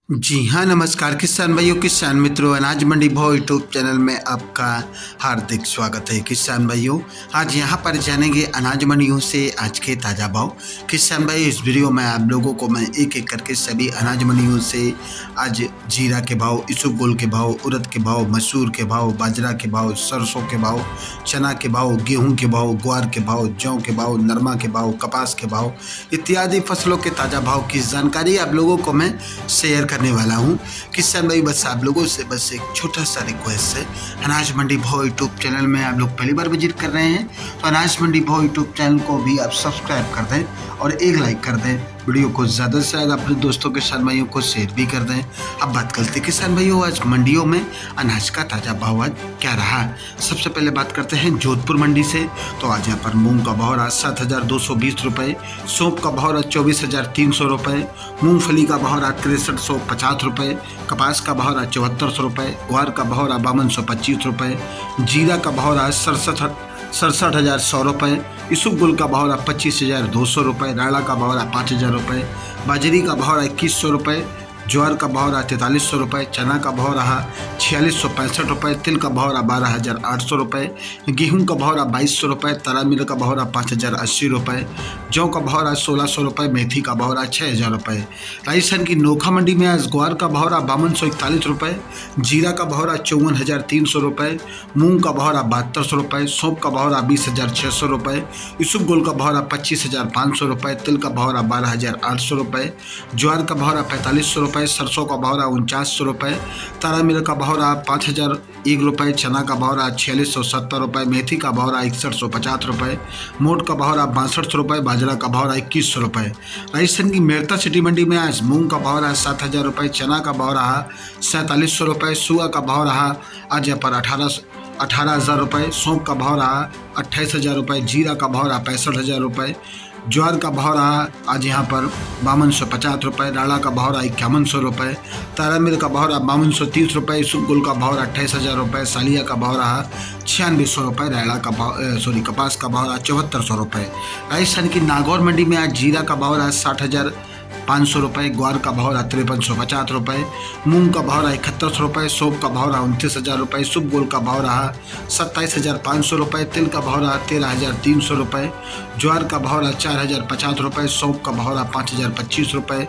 जी हाँ, नमस्कार किसान भाइयों, किसान मित्रों, अनाज मंडी भाव यूट्यूब चैनल में आपका हार्दिक स्वागत है। किसान भाइयों, आज यहाँ पर जानेंगे अनाज मंडियों से आज के ताज़ा भाव। किसान भाई, इस वीडियो में आप लोगों को मैं एक एक करके सभी अनाज मंडियों से आज जीरा के भाव, इसबगोल के भाव, उड़द के भाव, मसूर के भाव, बाजरा के भाव, सरसों के भाव, चना के भाव, गेहूँ के भाव, ग्वार के भाव, जौ के भाव, नरमा के भाव, कपास के भाव इत्यादि फसलों के ताज़ा भाव की जानकारी आप लोगों को मैं शेयर करने वाला हूं। किसान भाई, बस आप लोगों से बस एक छोटा सा रिक्वेस्ट है, अनाज मंडी भाव यूट्यूब चैनल में आप लोग पहली बार विजिट कर रहे हैं तो अनाज मंडी भाव यूट्यूब चैनल को भी आप सब्सक्राइब कर दें और एक लाइक कर दें। वीडियो को ज़्यादा से ज़्यादा अपने दोस्तों के साथ भाइयों को शेयर भी कर दें। अब बात करते हैं किसान भाइयों, आज मंडियों में अनाज का ताज़ा भाव आज क्या रहा। सबसे पहले बात करते हैं जोधपुर मंडी से। तो आज यहाँ पर मूंग का भाव रहा 7,220 रुपये, सौंफ का भाव रहा 24,300 रुपये, मूंगफली का भाव रहा 6350 रुपये, कपास का भाव रहा 7400 रुपये, ग्वार का भाव रहा 5225 रुपये, जीरा का भाव रहा 67,100 रुपये, इसबगोल का भाव रहा 25,200 रुपये, राड़ा का भाव रहा 5,000 रुपये, बाजरी का भाव रहा 2100 रुपये, ज्वार का भाव रहा 4300 रुपये, चना का भाव रहा 4665 रुपये, तिल का भाव रहा 12,800 रुपये, गेहूं का भाव रहा 2200 रुपये, तरामीर का भाव रहा 5,080 रुपये, जौ का भाव रहा 1600 रुपये, मेथी का भाव रहा 6,000 रुपये। राजस्थान की नोखा मंडी में आज ग्वार का भाव रहा 5241 रुपये, जीरा का भाव रहा 54,300 रुपये, मूंग का भाव रहा 7200 रुपये, सौंफ का भाव रहा 20,600 रुपये, इसबगोल का भाव रहा 25,500 रुपये, तिल का भाव रहा 12,800 रुपये, ज्वार का भाव रहा 4500 रुपये, सरसों का भाव रहा 4900 रुपये, तारामीर का भाव रहा 5,001 रुपये, चना का भाव रहा 4670 रुपये, मेथी का भाव रहा 6150 रुपये, मोट का भाव रहा 6200 रुपये, बाजरा का भाव रहा 2100 रुपये। राजस्थान की मेरता सिटी मंडी में आज मूंग का भाव रहा 7,000 रुपये, चना का भाव रहा 4700 रुपये, सुआ का भाव रहा आज यहाँ पर 18,000 रुपये, सौंफ का भाव रहा 28,000 रुपये, जीरा का भाव रहा 65,000 रुपये, ज्वार का भाव रहा आज यहाँ पर 5250 रुपये, राड़ा का भाव रहा 5100 रुपये, तारामीर का भाव रहा 5230 रुपये, इसबगोल का भाव रहा 28,000 रुपये, सालिया का भाव रहा 9600 रुपये, राड़ा का भाव कपास का भाव रहा 7400 रुपये। राजस्थान की नागौर मंडी में आज जीरा का भाव रहा 60,500 रुपये, ग्वार का भाव रहा 5350 रुपये, मूंग का भाव रहा 7100 रुपये, सौंफ का भाव रहा 29,000 रुपये, इसबगोल का भाव रहा 27,500 रुपये, तिल का भाव रहा 13,300 रुपये, ज्वार का भाव रहा 4,050 रुपये, सौंफ का भाव रहा 5,025 रुपये,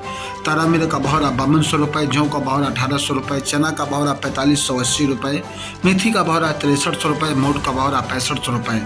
तारामीर का भाव रहा 5200 रुपये, जौ का भाव रहा 1,800 रुपये, चना का भाव रहा 4,580 रुपये, मेथी का भाव रहा 6300 रुपये, मोट का भाव रहा 6500 रुपये।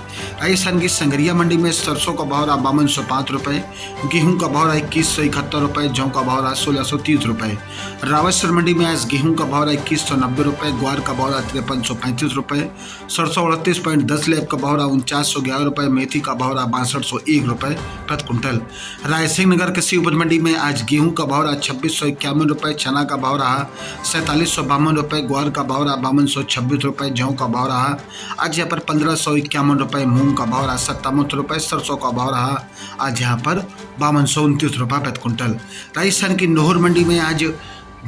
राजस्थान की संगरिया मंडी में सरसों का भाव रहा 5205 रुपये, गेहूँ का भाव रहा 2171 रुपये, जौ का भाव रहा 1630 रुपये। रावतसर मंडी में आज गेहूं का भाव रहा 2190 रुपये, ग्वार का भाव रहा 5335 रुपये, सरसों 38.10 लेब का भाव रहा 4911 रुपये, मेथी का भाव रहा 6201 रुपये प्रति कुंटल। रायसिंह नगर कृषि उपज मंडी में आज गेहूं का भाव रहा 2651 रुपये, चना का भाव रहा 4752 रुपये, ग्वार का भाव रहा 5226 रुपये, जौ का भाव रहा आज यहाँ पर 1551 रुपये, मूंग का भाव रहा 57 रुपये, सरसों का भाव रहा आज यहाँ पर 5229 रुपये प्रति कुंटल। राजस्थान की नोहर मंडी में आज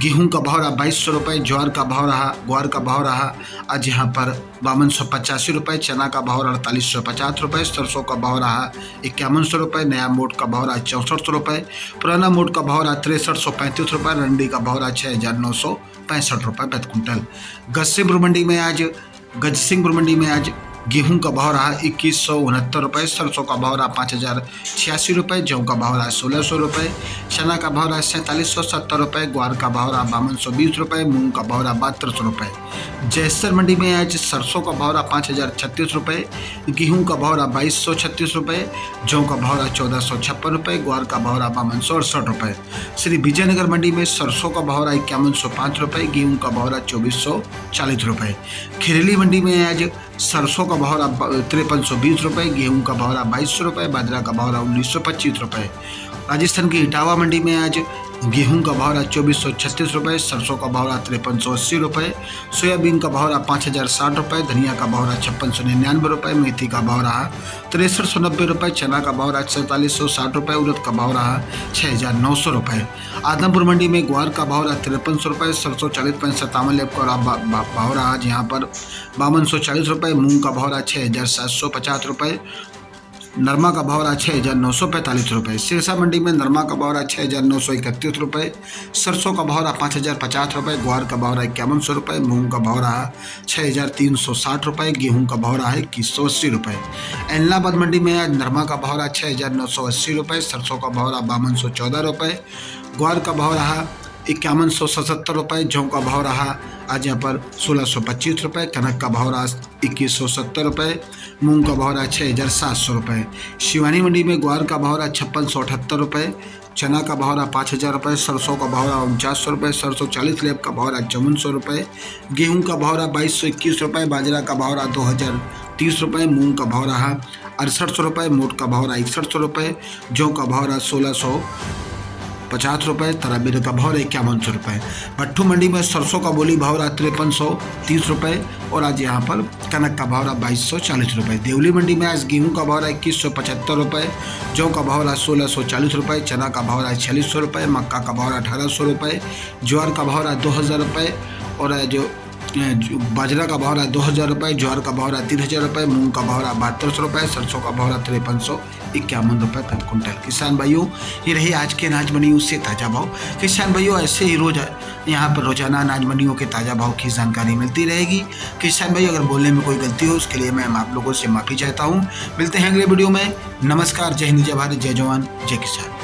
गेहूं का भाव रहा 2200 रुपये, ज्वार का भाव रहा, ग्वार का भाव रहा आज यहाँ पर 5285 रुपये, चना का भाव रहा 4850 रुपये, सरसों का भाव रहा 5100 रुपये, नया मोट का भाव रहा 6400 रुपये, पुराना मोट का भाव रहा 6335 रुपये, रंडी का भाव रहा 6,965 रुपये प्रति कुंटल। गजसिंहपुर मंडी में आज गेहूं का भाव रहा 2169 रुपये, सरसों का भाव रहा 5,086 रुपये, जौ का भाव रहा 1600 रुपये, चना का भाव रहा 4770 रुपये, ग्वार का भाव रहा 5220 रुपये, मूंग का भाव रहा 7200 रुपये। जयसर मंडी में आज सरसों का भाव रहा 5,036 रुपये, गेहूं का भाव रहा 2236 रुपये, जौ का भाव रहा 1456 रुपये, ग्वार का भाव रहा 5268 रुपये। श्री विजयनगर मंडी में सरसों का भाव रहा 5105 रुपये, गेहूं का भाव रहा 2440 रुपये। खिरेली मंडी में आज सरसों का भाव रहा 5320 रुपये, गेहूं का भाव रहा 2200 रुपये, बाजरा का भाव रहा 1925 रुपये। राजस्थान की इटावा मंडी में आज गेहूं का भाव रहा 2436 रुपये, सरसों का भाव रहा 5380 रुपये, सोयाबीन का भाव रहा 5,060 रुपये, धनिया का भाव रहा 5699 रुपये, मेथी का भाव रहा 6390 रुपये, चना का भाव रहा 4760 रुपये, उड़द का भाव रहा 6,900 रुपये। आदमपुर मंडी में ग्वार का भाव रहा 5300 रुपये, सरसों 40.57 लेब का भाव रहा आज यहाँ पर 5240 रुपये, मूंग का भाव रहा 6,750 रुपये, नरमा का भाव रहा 6,945 रुपये। सिरसा मंडी में नरमा का भाव रहा 6,931 रुपये। सरसों का भाव रहा 5,050 रुपये। ग्वार का भाव रहा 5100 रुपये। मूंग का भाव रहा 6,360 रुपये। गेहूं का भाव रहा है 2180 रुपये। एलनाबाद मंडी में आज नरमा का भाव रहा 6,980 रुपये। सरसों का भाव रहा 5214 रुपये। ग्वार का भाव रहा 5177 रुपये। जौ का भाव रहा आज यहाँ पर 1625 रुपये। कनक का भाव रहा 2170 रुपये। मूंग का भाव रहा 6,700 रुपये। शिवानी मंडी में ग्वार का भाव रहा 5678 रुपये। चना का भाव रहा 5,000 रुपये। सरसों का भाव रहा 4900 रुपये। सरसों 40 लेब का भाव रहा 5400 रुपये। गेहूं का भाव रहा 2221 रुपये। बाजरा का भाव रहा 2030 रुपये। मूंग का भाव रहा 6800 रुपये। मोट का भाव रहा 6100 रुपये। जौ का भाव रहा 1650 रुपये। तराबीर का भाव रहा 5100 रुपये। भट्टू मंडी में सरसों का बोली भाव रहा 5330 रुपये और आज यहाँ पर कनक का भाव रहा 2240 रुपये। देवली मंडी में आज गेहूं का भाव रहा 2175 रुपये। जौ का भाव रहा 1640 रुपये। चना का भाव रहा 4600 रुपये। मक्का का भाव रहा 1800 रुपये। ज्वार का भाव रहा 2000 रुपये और जो बाजरा का भाव रहा 2000 रुपये। ज्वार का भाव रहा 3000 रुपये। मूंग का भाव रहा 7200 रुपये। सरसों का भाव रहा 5351 रुपये प्रति कुंटल। किसान भाइयों, ये रही आज के अनाज मंडियों से ताज़ा भाव। किसान भाइयों, ऐसे ही रोज यहाँ पर रोजाना अनाज मंडियों के ताज़ा भाव की जानकारी मिलती रहेगी। किसान भाइयों, अगर बोलने में कोई गलती हो उसके लिए मैं आप लोगों से माफ़ी चाहता हूँ। मिलते हैं अगले वीडियो में। नमस्कार। जय हिंद, जय भारत, जय जवान, जय किसान।